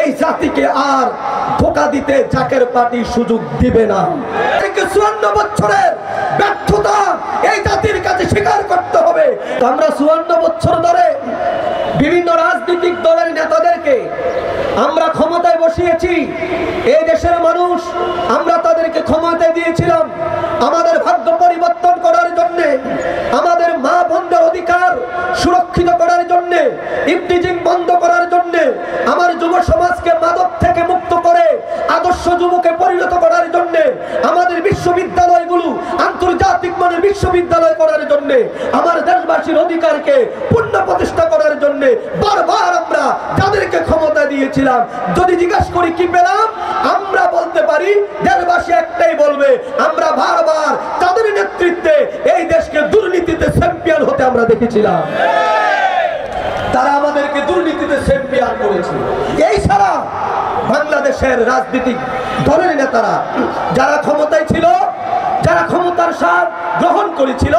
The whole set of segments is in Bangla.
এই জাতিকে আর ধোঁকা দিতে জাকের পার্টি সুযোগ দিবে না। 54 বছরের ব্যর্থতা এই জাতির কাছে স্বীকার করতে হবে। আমরা 54 বছর ধরে বিভিন্ন রাজনৈতিক দলের নেতাদেরকে আমরা ক্ষমতায় বসিয়েছি। এই দেশের মানুষ আমরা তাদেরকে ক্ষমতায় দিয়েছিলাম আমাদের ভাগ্য পরিবর্তন করার জন্য, আমাদের মা বোনদের অধিকার সুরক্ষিত করার জন্য, ইফতিজিং বন্ধ করার জন্য, আমার যুব সমাজকে মাদক থেকে মুক্ত করে আদর্শ যুবকে পরিণত করার জন্য, আমাদের বিশ্ববিদ্যালয়গুলো আন্তর্জাতিক মানের বিশ্ববিদ্যালয় করার জন্য, আমার দেশবাসীর অধিকারকে পূর্ণ প্রতিষ্ঠা করার জন্য বারবার আমরা যাদেরকে ক্ষমতা দিয়েছিলাম, যদি জিজ্ঞাসা করি কি পেলাম, আমরা বলতে পারি দেশবাসী একটাই বলবে, আমরা বারবার তাদের নেতৃত্বে এই দেশকে দুর্নীতিতে চ্যাম্পিয়ন হতে আমরা দেখেছিলাম। তারা আমাদেরকে দুর্নীতিতে চ্যাম্পিয়ন করেছে। এই ছাড়া বাংলাদেশের রাজনৈতিক দলের নেতারা যারা ক্ষমতায় ছিল, যারা ক্ষমতার স্বাদ গ্রহণ করেছিল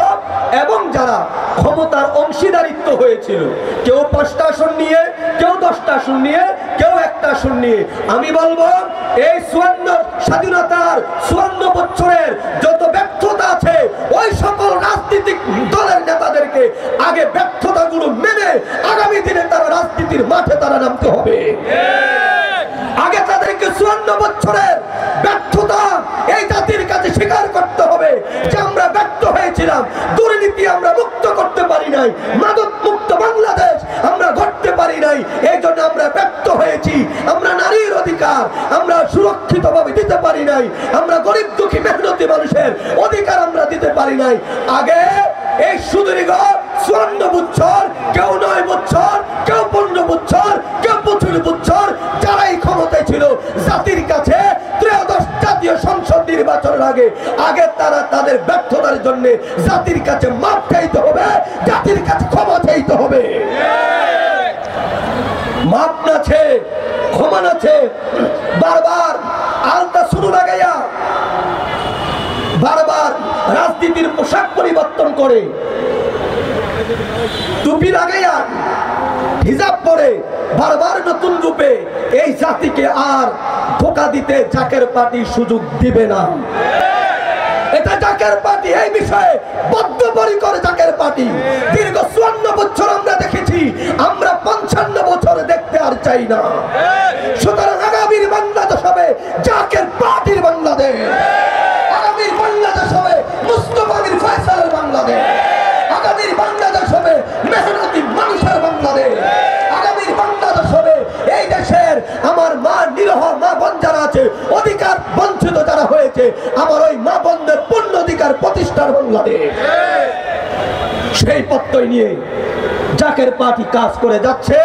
এবং যারা ক্ষমতার অংশীদারিত্ব হয়েছিল, কেউ 5টা আসন নিয়ে, কেউ 10টা আসন নিয়ে, কেউ 1টা আসন নিয়ে, আমি বলবো এই 54 স্বাধীনতার 54 বছরের যত ব্যর্থতা আছে ওই সকল রাজনৈতিক দলের নেতাদেরকে আগে ব্যর্থতাগুলো মেনে আগামী দিনে তারা রাজনীতির মাঠে তারা নামতে হবে। আগে তাদেরকে 54 বছরের ব্যর্থতা এই জাতির কাছে স্বীকার করতে হবে যে আমরা ব্যর্থ হয়েছিলাম, দুর্নীতি আমরা মুক্ত করতে পারি নাই, মাদক মুক্ত বাংলাদেশ আমরা গড়তে পারি নাই, এই জন্য আমরা ব্যর্থ হয়েছি। আমরা নারীর অধিকার আমরা সুরক্ষিতভাবে দিতে পারি নাই, আমরা গরিব দুঃখী মেহনতি মানুষের অধিকার আমরা দিতে পারি নাই। আগে এই সুদীর্ঘ 54 বছর, কেউ 9 বছর, কেউ 15 বছর, কেউ 25 বছর যারাই ক্ষমতায় ছিল, জাতির কাছে ত্রয়োদশ জাতীয় সংসদ নির্বাচনের আগে তারা তাদের ব্যর্থতার জন্য জাতির কাছে মাপ চাইতে হবে, জাতির কাছে ক্ষমা চাইতে হবে। মাপ না আছে, ক্ষমা না আছে, বারবার আলতা শুরু লাগাইয়া বারবার রাজনীতির পোশাক পরিবর্তন করে, টুপি লাগাইয়া হিজাব পরে বারবার নতুন রূপে এই জাতিকে আর ধোঁকা দিতে জাকের পার্টি সুযোগ দিবে না। এটা জাকের পার্টি এই বিষয়ে বদ্ধপরিকর। জাকের পার্টি দীর্ঘ 54 বছর আমরা দেখেছি, আমরা 55 বছর দেখতে আর চাই না। সুতরাং আগামীর বাংলাদেশ হবে জাকের পার্টির বাংলাদেশ, আগামীর বাংলাদেশ হবে মুস্তফা মির ফয়সালের বাংলাদেশ, আগামীর বাংলাদেশ হবে মেহনতি মানুষের বাংলাদেশ, আগামীর বাংলাদেশ হবে এই দেশের আমার মা নিরহ মা বোন যারা আছে, অধিকার বঞ্চিত যারা হয়েছে, আমার ওই মা বোনদের পূর্ণ অধিকার প্রতিষ্ঠার বাংলাদেশ। সেই পথই নিয়ে জাকের পার্টি কাজ করে যাচ্ছে।